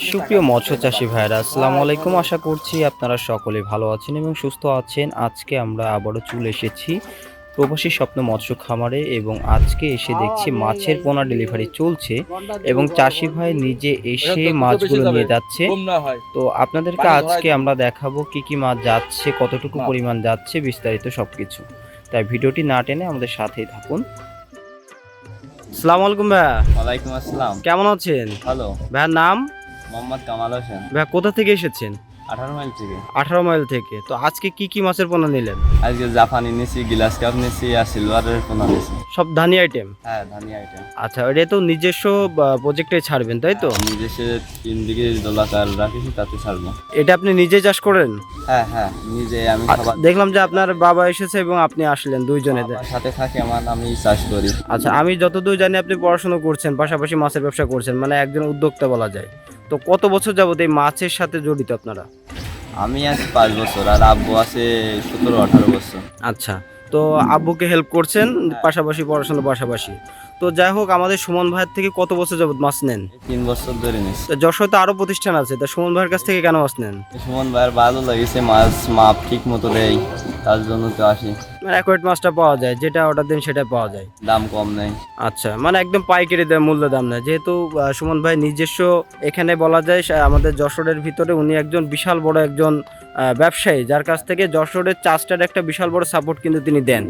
সুপ্রিয় মৎস্য চাষী ভাইরা, আসসালামু আলাইকুম। আশা করছি আপনারা সকলে ভালো আছেন এবং সুস্থ আছেন। আজকে আমরা আবারও চলে এসেছি প্রবাসী স্বপ্ন মৎস্য খামারে এবং আজকে এসে দেখছি মাছের পোনা ডেলিভারি চলছে এবং চাষি ভাই নিজে এসে মাছগুলো নিয়ে যাচ্ছে। তো আপনাদেরকে আজকে আমরা দেখাবো কি কি মাছ যাচ্ছে, কতটুকু পরিমাণ যাচ্ছে, বিস্তারিত সবকিছু। তাই ভিডিওটি না টেনে আমাদের সাথেই থাকুন। আসসালামু আলাইকুম ভাইয়া। ওয়ালাইকুম আসসালাম। কেমন আছেন? ভালো। ভাইয়ার নাম? মোহাম্মদ কামাল হোসেন। ভাইয়া কোথা থেকে এসেছেন? 18 মাইল থেকে। 18 মাইল থেকে। তো আজকে কি কি মাছের পোনা নিলেন? আজকে জাপানি নিছি, গ্লাস কাপ নিছি আর সিলভারের পোনা নিছি। সব ধানি আইটেম? হ্যাঁ, ধানি আইটেম। আচ্ছা, এটা তো নিজস্ব প্রজেক্টে ছাড়বেন তাই তো? নিজের 3 দিকে দোলাকার রাখিছি, তাতে ছাড়বো। এটা আপনি নিজে চাষ করেন? হ্যাঁ হ্যাঁ, নিজে আমি আচ্ছা, দেখলাম যে আপনার বাবা এসেছে এবং আপনি আসলেন দুইজনে। আমার সাথে থাকে আমার, আমি চাষ করি। আচ্ছা, আমি যতদূর জানি আপনি পড়াশোনা করছেন, পাশাপাশি মাছের ব্যবসা করছেন, মানে একজন উদ্যোক্তা বলা যায়। তো কত বছর যাবত এই মাছের সাথে জড়িত আপনারা? আমি আছি 5 বছর আর আব্বু আছে 17-18 বছর। আচ্ছা, তো আব্বুকে হেল্প করছেন পাশাপাশি, পড়াশোনার পাশাপাশি। তো যাই হোক, আমাদের সুমন ভাইয়ের থেকে কত বছর যাবত মাছ নেন? 3 বছর ধরে নিছি। তো যশোরে তো আরো প্রতিষ্ঠান আছে, তা সুমন ভাইয়ের কাছ থেকে কেন মাছ নেন? সুমন ভাইয়ের ভালো লাগেছে, মাছ মাপ ঠিক মতো দেয়, তার জন্য তো আসি। মানে অ্যাকুরেট মাছটা পাওয়া যায়, যেটা অর্ডার দেন সেটা পাওয়া যায়। দাম কম নেই। আচ্ছা, মানে একদম পাইকারি দাম, মূল্য দাম না। যেহেতু সুমন ভাই নিজস্ব, এখানে বলা যায় আমাদের যশোরের ভিতরে উনি একজন বিশাল বড় একজন ব্যবসায়ী, যার কাছ থেকে যশোরের চাষটার একটা বিশাল বড় সাপোর্ট কিন্তু তিনি দেন।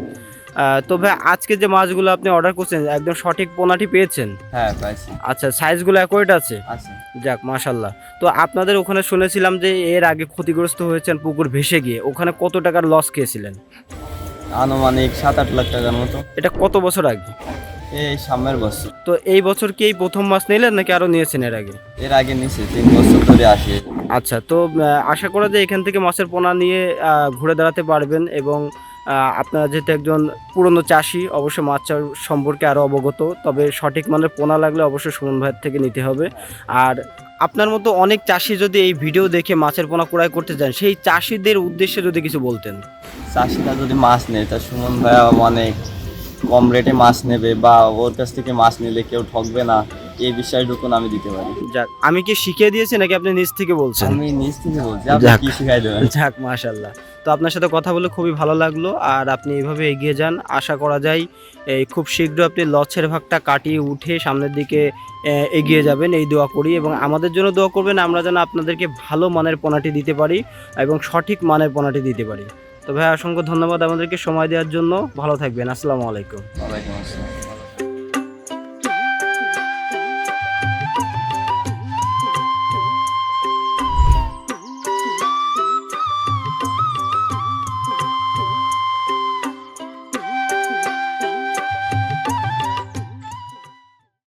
তো ভাই, আজকে যে মাছগুলো আপনি অর্ডার করছেন একদম সঠিক পোনাটি পেয়েছেন? হ্যাঁ, পাইছি। আচ্ছা, সাইজগুলো অ্যাকুরেট আছে? আছে। যাক, মাশাল্লাহ। তো আপনাদের ওখানে শুনেছিলাম যে এর আগে ক্ষতিগ্রস্ত হয়েছেন পুকুর ভেসে গিয়ে, ওখানে কত টাকার লস খেয়েছিলেন? আনুমানিক 7-8 লাখ টাকার মতো। এটা কত বছর আগে? এই সামনের বছর। তো এই বছর কি এই প্রথম মাছ নিলেন নাকি আরো নিয়েছেন এর আগে? এর আগে নিছি, 3 বছর ধরে আসি। আচ্ছা, তো আশা করা যায় এখান থেকে মাছের পোনা নিয়ে ঘুরে দাঁড়াতে পারবেন এবং আপনারা যেহেতু একজন পুরনো চাষি, অবশ্যই মাছ চাষ সম্পর্কে আরও অবগত। তবে সঠিক মানের পোনা লাগলে অবশ্যই সুমন ভাইয়ের থেকে নিতে হবে। আর আপনার মতো অনেক চাষি যদি এই ভিডিও দেখে মাছের পোনা ক্রয় করতে চান, সেই চাষিদের উদ্দেশ্যে যদি কিছু বলতেন। চাষিরা যদি মাছ নেয় তা সুমন ভাইয়া অনেক কম রেটে মাছ নেবে, বা ওর কাছ থেকে মাছ নিলে কেউ ঠকবে না, এই বিষয়টুকু আমি দিতে পারি। যাক, আমি কি শিখিয়ে দিয়েছি নাকি আপনি নিজ থেকে বলছেন? আমি নিজ থেকে বলছি, আপনি যাক। কি শিখাই দেবেন? যাক, মাশাল্লাহ। তো আপনার সাথে কথা বলে খুবই ভালো লাগলো। আর আপনি এভাবে এগিয়ে যান, আশা করা যায় এই খুব শীঘ্র আপনি লসের ভাগটা কাটিয়ে উঠে সামনের দিকে এগিয়ে যাবেন, এই দোয়া করি। এবং আমাদের জন্য দোয়া করবেন, আমরা যেন আপনাদেরকে ভালো মানের পোনাটি দিতে পারি এবং সঠিক মানের পোনাটি দিতে পারি। তো ভাই, অসংখ্য ধন্যবাদ আমাদেরকে সময় দেওয়ার জন্য। ভালো থাকবেন। আসসালামু আলাইকুম। ওয়ালাইকুম আসসালাম।